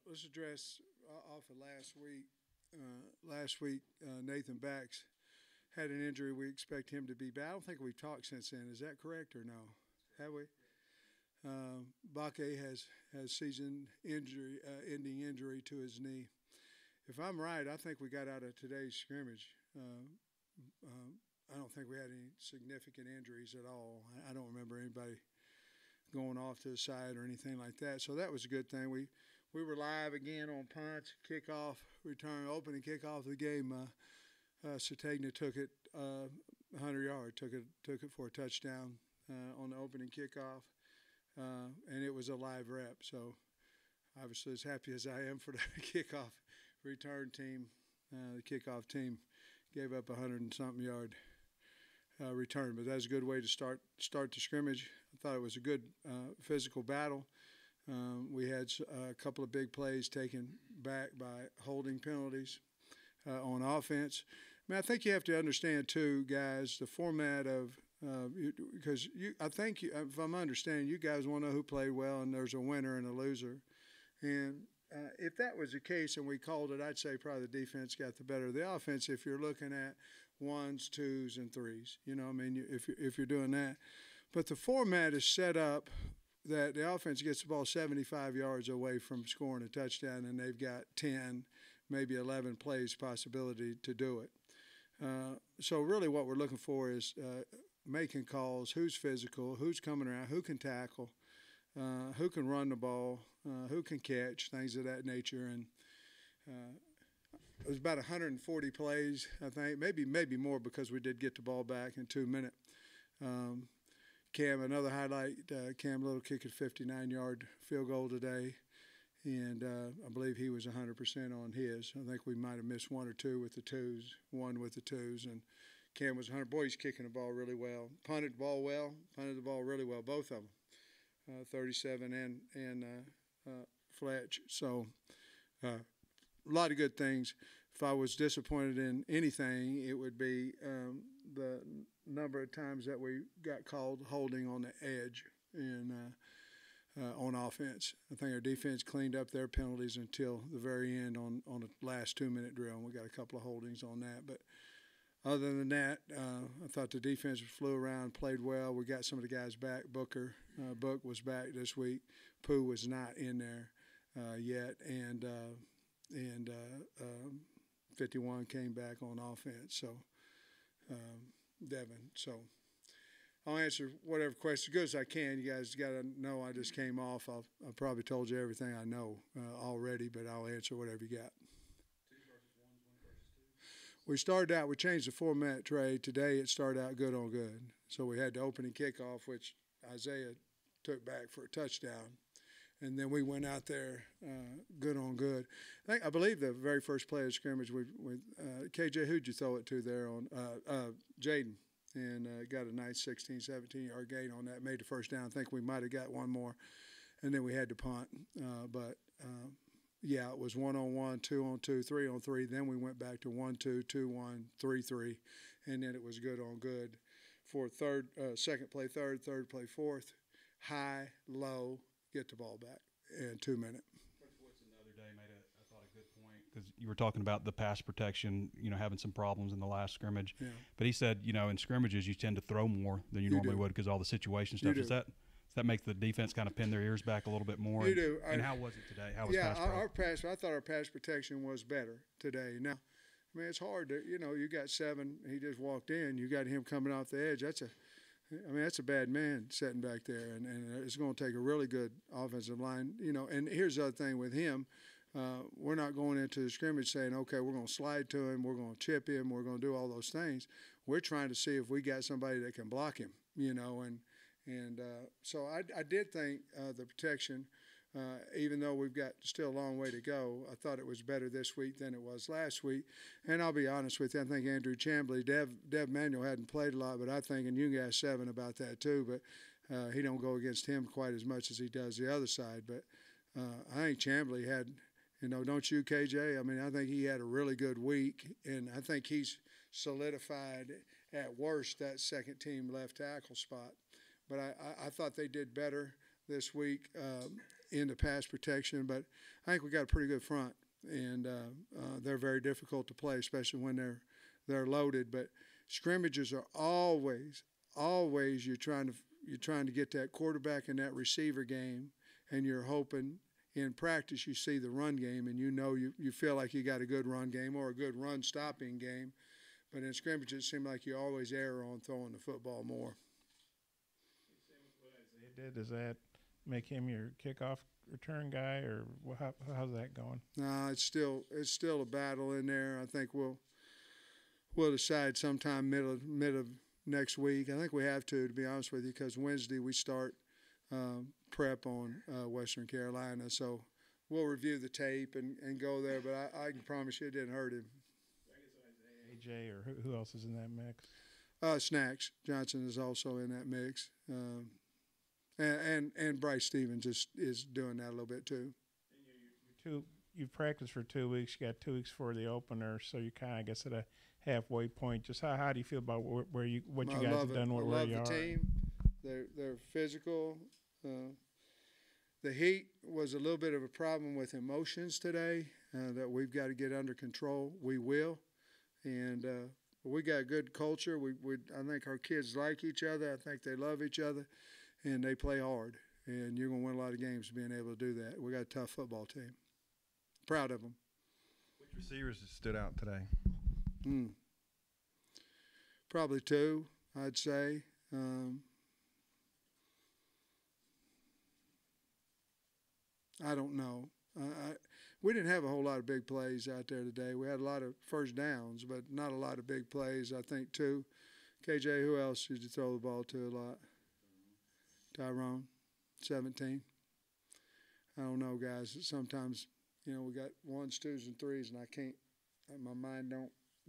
Let's address off of last week. Nathan Bax had an injury. We expect him to be back. I don't think we've talked since then. Is that correct or no? Have we? Bakke has season injury, ending injury to his knee. If I'm right, I think we got out of today's scrimmage. I don't think we had any significant injuries at all. I don't remember anybody going off to the side or anything like that. So that was a good thing. We were live again on punts, kickoff, return, opening kickoff of the game. Sategna took it 100 yards, took it for a touchdown on the opening kickoff, and it was a live rep. So obviously, as happy as I am for the kickoff return team, the kickoff team gave up 100 and something yard return, but that's a good way to start the scrimmage. I thought it was a good physical battle. We had a couple of big plays taken back by holding penalties on offense. I mean, I think you have to understand too, guys, the format of because I think if I'm understanding, you guys want to know who played well, and there's a winner and a loser, and if that was the case and we called it, I'd say probably the defense got the better of the offense if you're looking at ones, twos, and threes. You know, I mean, if you're doing that. But the format is set up that the offense gets the ball 75 yards away from scoring a touchdown, and they've got 10, maybe 11 plays possibility to do it. So really what we're looking for is making calls, who's physical, who's coming around, who can tackle, who can run the ball, who can catch, things of that nature. And it was about 140 plays, I think, maybe more because we did get the ball back in 2 minutes. Cam, another highlight, Cam Little kicked a 59-yard field goal today, and I believe he was 100% on his. I think we might have missed one with the twos, and Cam was 100. Boy, he's kicking the ball really well. Punted the ball really well, both of them, 37 and Fletch. So a lot of good things. If I was disappointed in anything, it would be the number of times that we got called holding on the edge and on offense. I think our defense cleaned up their penalties until the very end on the last 2-minute drill, and we got a couple of holdings on that. But other than that, I thought the defense flew around, played well. We got some of the guys back. Book was back this week. Pooh was not in there yet, and 51 came back on offense. So Devin. So I'll answer whatever question as good as I can. You guys got to know I just came off. I probably told you everything I know already, but I'll answer whatever you got. We started out, we changed the format, Trey. Today it started out good on good. So we had the opening kickoff, which Isaiah took back for a touchdown. And then we went out there good on good. I believe the very first play of scrimmage with KJ, who'd you throw it to there on Jaden? And got a nice 16, 17-yard gain on that, made the first down. I think we might have got one more. And then we had to punt. Yeah, it was 1-on-1, 2-on-2, 3-on-3. Then we went back to 1-2, 2-1, 3-3, and then it was good on good for second play third play fourth, high, low, get the ball back in 2 minutes. Coach Woodson the other day made I thought a good point because you were talking about the pass protection, having some problems in the last scrimmage. Yeah. But he said, in scrimmages you tend to throw more than you normally would because all the situation stuff. Does that make the defense kind of pin their ears back a little bit more? You do. And how was it today? How was I thought our pass protection was better today. Now, I mean, it's hard to, you got 7. He just walked in. You got him coming off the edge. That's a bad man sitting back there, and it's going to take a really good offensive line. And here's the other thing with him. We're not going into the scrimmage saying, okay, we're going to slide to him, we're going to chip him, we're going to do all those things. We're trying to see if we got somebody that can block him, And so I did think the protection, even though we've got still a long way to go, I thought it was better this week than it was last week. And I'll be honest with you, I think Andrew Chamblee, Dev Manuel hadn't played a lot, but I think, and you can ask Seven about that too, but he don't go against him quite as much as he does the other side. But I think Chamblee had, don't you, KJ? I mean, I think he had a really good week, and I think he's solidified at worst that second team left tackle spot. But I thought they did better this week in the pass protection, but I think we got a pretty good front, and they're very difficult to play, especially when they're loaded. But scrimmages are always you're trying to get that quarterback and that receiver game, and you're hoping in practice you see the run game, and you feel like you got a good run game or a good run stopping game. But in scrimmages, it seems like you always err on throwing the football more. Does that make him your kickoff return guy, or how's that going? No, it's still a battle in there. I think we'll decide sometime mid of next week. I think we have to be honest with you, because Wednesday we start prep on Western Carolina. So we'll review the tape and go there. But I can promise you it didn't hurt him. AJ, or who else is in that mix? Snacks Johnson is also in that mix. And Bryce Stevens is doing that a little bit too. You've practiced for 2 weeks. You got 2 weeks for the opener, so you kind of, I guess, at a halfway point. Just how do you feel about what you guys have done, where you are? I love the team. They're physical. The heat was a little bit of a problem with emotions today that we've got to get under control. We will, and we got a good culture. I think our kids like each other. I think they love each other. And they play hard, and you're going to win a lot of games being able to do that. We got a tough football team. Proud of them. Which receivers stood out today? Probably two, I'd say. I don't know. We didn't have a whole lot of big plays out there today. We had a lot of first downs, but not a lot of big plays, I think, too. KJ, who else did you throw the ball to a lot? Tyrone, 17. I don't know, guys. Sometimes, we got ones, twos, and threes, and I can't. My mind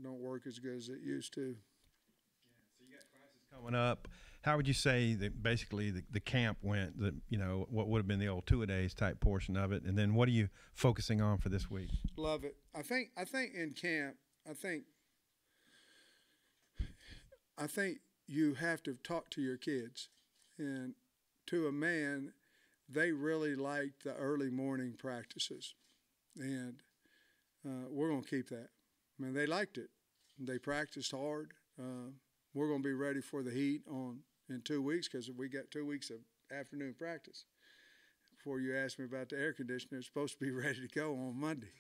don't work as good as it used to. Yeah. So you got classes coming up. How would you say that basically the camp went? What would have been the old two-a-days type portion of it, and then what are you focusing on for this week? Love it. I think in camp, I think you have to talk to your kids, and to a man, they really liked the early morning practices, and we're going to keep that. I mean, they liked it. They practiced hard. We're going to be ready for the heat in 2 weeks, because we got 2 weeks of afternoon practice. Before you asked me about the air conditioner, it's supposed to be ready to go on Monday.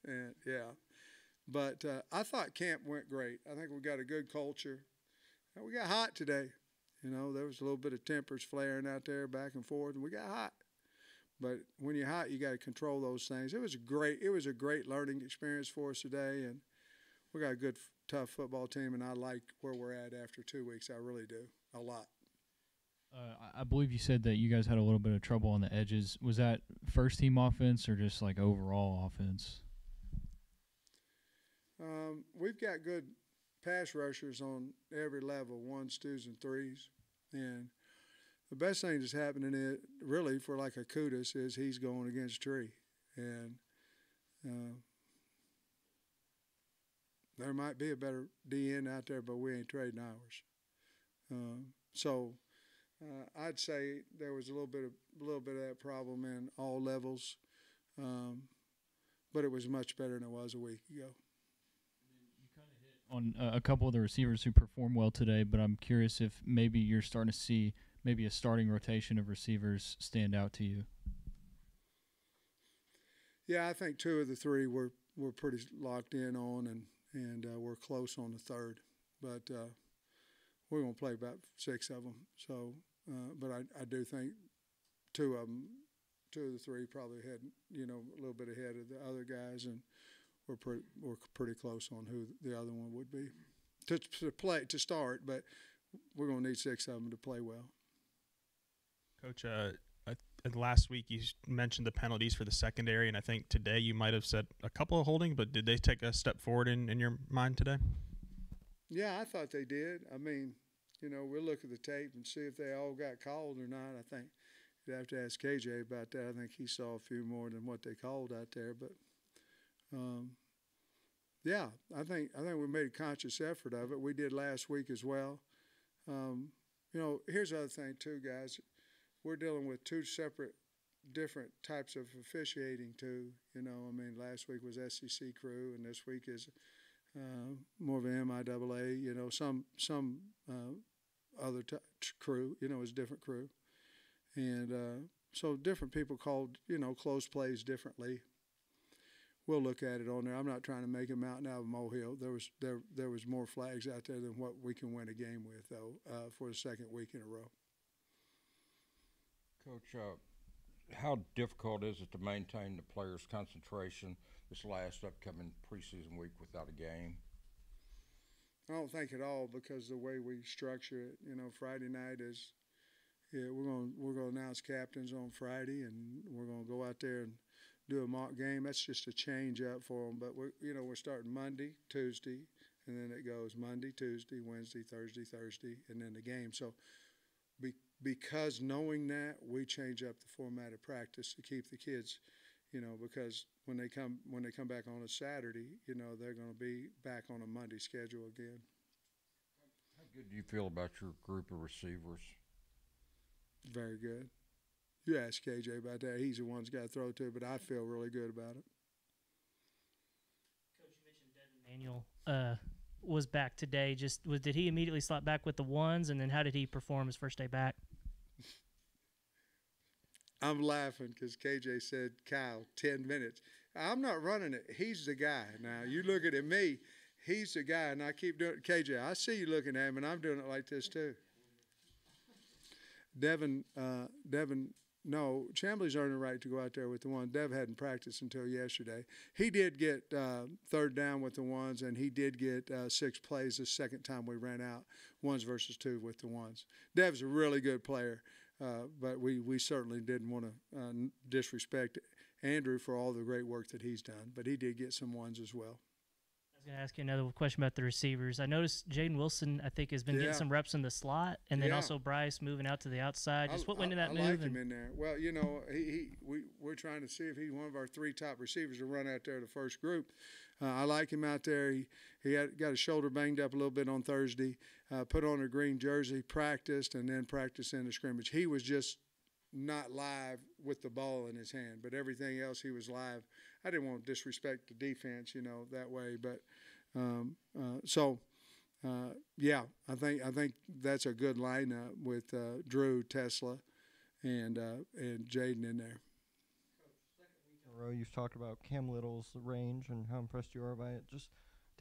And, yeah. But I thought camp went great. I think we got a good culture. We got hot today. There was a little bit of tempers flaring out there back and forth, and we got hot. But when you're hot, you got to control those things. It was a great learning experience for us today, and we got a good, tough football team, and I like where we're at after 2 weeks. I really do, a lot. I believe you said that you guys had a little bit of trouble on the edges. Was that first-team offense or just like overall offense? We've got good pass rushers on every level, ones, twos, and threes. And the best thing that's happening is, really, for like a Kudos, is he's going against Tree. And there might be a better DN out there, but we ain't trading ours. So I'd say there was a little bit of that problem in all levels, but it was much better than it was a week ago. On a couple of the receivers who performed well today, but I'm curious if maybe you're starting to see maybe a starting rotation of receivers stand out to you. Yeah, I think two of the three we're pretty locked in on, and we're close on the third. But we're going to play about 6 of them. So, but I do think two of the three probably had, a little bit ahead of the other guys, and we're pretty close on who the other one would be to start. But we're going to need 6 of them to play well. Coach, last week you mentioned the penalties for the secondary, and I think today you might have said a couple of holding, but did they take a step forward in your mind today? Yeah, I thought they did. I mean, we'll look at the tape and see if they all got called or not. I think you'd have to ask KJ about that. I think he saw a few more than what they called out there. But, yeah, I think we made a conscious effort of it. We did last week as well. You know, here's the other thing too, guys. We're dealing with two separate, different types of officiating too. You know, I mean, last week was SEC crew, and this week is more of an MIAA. You know, some other crew. You know, is different crew, and so different people called, you know, close plays differently. We'll look at it on there. I'm not trying to make a mountain out of a molehill. There was more flags out there than what we can win a game with, though, for the second week in a row. Coach, how difficult is it to maintain the players' concentration this last upcoming preseason week without a game? I don't think at all, because the way we structure it, you know, Friday night is, yeah, we're gonna announce captains on Friday, and we're gonna go out there and do a mock game. That's just a change up for them. But we're starting Monday, Tuesday, and then it goes Monday, Tuesday, Wednesday, Thursday, and then the game. So because knowing that, we change up the format of practice to keep the kids, you know, because when they come back on a Saturday, you know, they're going to be back on a Monday schedule again. How good do you feel about your group of receivers? Very good. You ask KJ about that. He's the one that's got to throw to, but I feel really good about it. Coach, you mentioned Devin Manuel was back today. Did he immediately slot back with the ones, and then how did he perform his first day back? I'm laughing because KJ said, Kyle, 10 minutes. I'm not running it. He's the guy. Now, you looking at me, he's the guy, and I keep doing it. KJ, I see you looking at him, and I'm doing it like this too. Devin, no, Chambly's earned the right to go out there with the one. Dev hadn't practiced until yesterday. He did get third down with the ones, and he did get 6 plays the second time we ran out, 1s versus 2 with the ones. Dev's a really good player, but we certainly didn't want to disrespect Andrew for all the great work that he's done. But he did get some 1s as well. I was going to ask you another question about the receivers. I noticed Jaden Wilson, I think, has been getting some reps in the slot, and then also Bryce moving out to the outside. Just what went into that move? I like him in there. Well, you know, we're trying to see if he's one of our 3 top receivers to run out there the first group. I like him out there. He got his shoulder banged up a little bit on Thursday, put on a green jersey, practiced, and then practiced in the scrimmage. He was just not live with the ball in his hand, but everything else he was live. I didn't want to disrespect the defense, you know, that way, but yeah, I think that's a good lineup with Drew, Tesla, and Jaden in there. Second week in a row, you've talked about Cam Little's range and how impressed you are by it. Just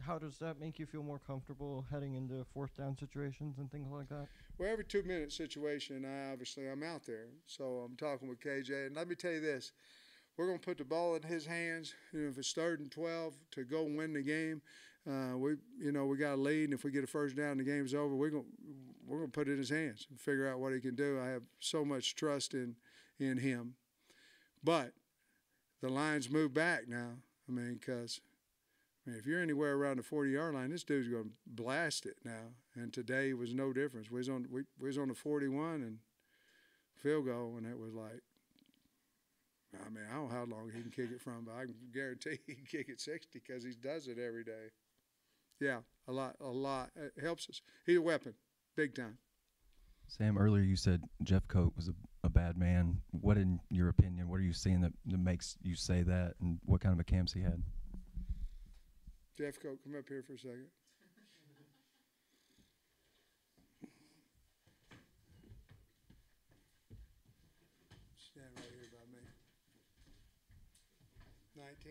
how does that make you feel more comfortable heading into 4th down situations and things like that? Well, every 2-minute situation, I'm out there. So I'm talking with KJ, and let me tell you this. We're going to put the ball in his hands. You know, if it's 3rd and 12 to go win the game, we got a lead, and if we get a first down, the game's over. We're going to put it in his hands and figure out what he can do. I have so much trust in him. But the lines move back now. I mean, because if you're anywhere around the 40-yard line, this dude's going to blast it now. And today was no difference. We was on the 41 and field goal, and it was like, I mean, I don't know how long he can kick it from, but I can guarantee he can kick it 60 because he does it every day. Yeah, a lot. It helps us. He's a weapon, big time. Sam, earlier you said Jeff Coat was a bad man. What, in your opinion, what are you seeing that makes you say that, and what kind of a camps he had? Jeff Coat, come up here for a second. Stand right here by me. 19.